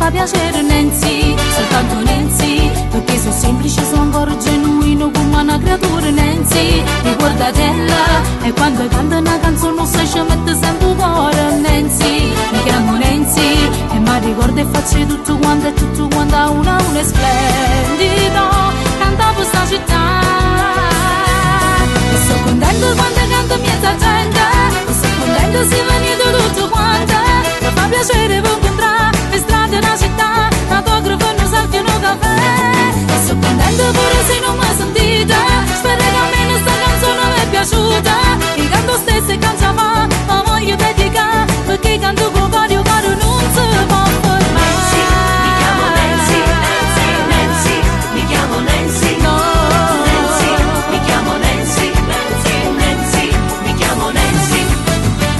fa piacere Nancy, soltanto Nancy, perché sono semplice, sono ancora genuino come una creatura Nancy. Ricordatela, e quando canta una canzone non si ci mette sempre un cuore Nancy. Mi chiamo Nancy e mi ricordo e faccio tutto quanto e tutto quanto a una è splendido, canta per sta città. E sono contento quando canta miezza gente, e sono contento se venite tutto quanto. Mi fa piacere per incontrare le strade della città, l'autografo e non salti un caffè. E sono contento pure se non mi sentite, spero che almeno sta canzone mi è piaciuta. E canto stesso e canto ma voglio dedicare, perché canto con vario caro non si può fermare. Nancy, mi chiamo Nancy, Nancy, mi chiamo Nancy, No. Nancy, mi chiamo Nancy, Nancy, mi chiamo Nancy.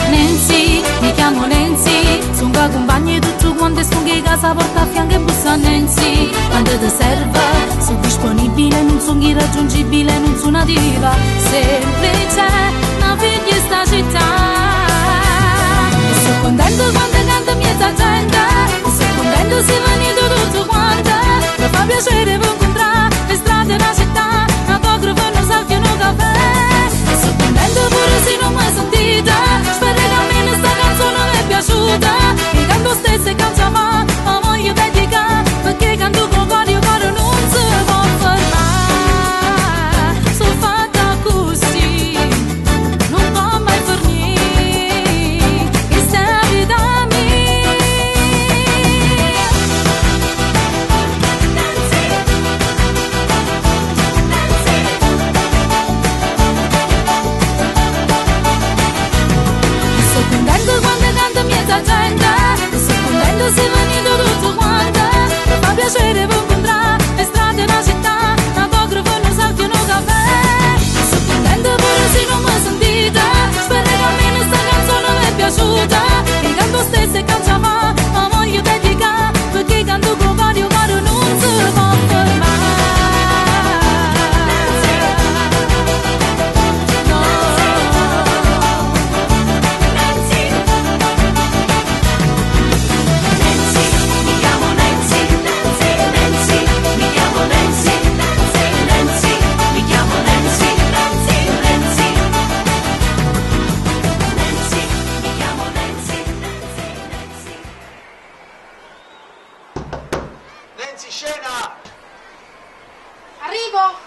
Nancy, mi chiamo Nancy, sono qua compagni tutto quanto e sono che casa porta a fianco e bussa Nancy. Quando ti serve, sono disponibile, non sono irraggiungibile, non sono nativa, semplice, una figlia di sta città. E sono contento quando canta miezza gente, e sono contento se venite tutto quanto. Mi fa piacere per incontrare le strade della città, l'autografo e non salti un caffè. E sono contento pure se non mi sentite, spero che almeno sta canzone mi è piaciuta. E canto stesso e canto ma voglio dedicare, perché canto con vario caro non si può fermare. Sono fatta così, non può mai fornire questa vita mia. E sono contento quando canta miezza gente, e sono contento se venite tutto quanto. Mi fa piacere per incontrare le strade della città, l'autografo e non salti un caffè. E sono contento pure se non mi sentite, spero che almeno sta canzone mi è piaciuta. E canto stesso e canto ma voglio dedicare, perché canto con vario caro non si può fermare. No. Nancy, mi chiamo Nancy, Nancy, mi chiamo Nancy, Nancy, mi chiamo Nancy, Nancy, Nancy, mi chiamo Nancy, Nancy, scena! Arrivo!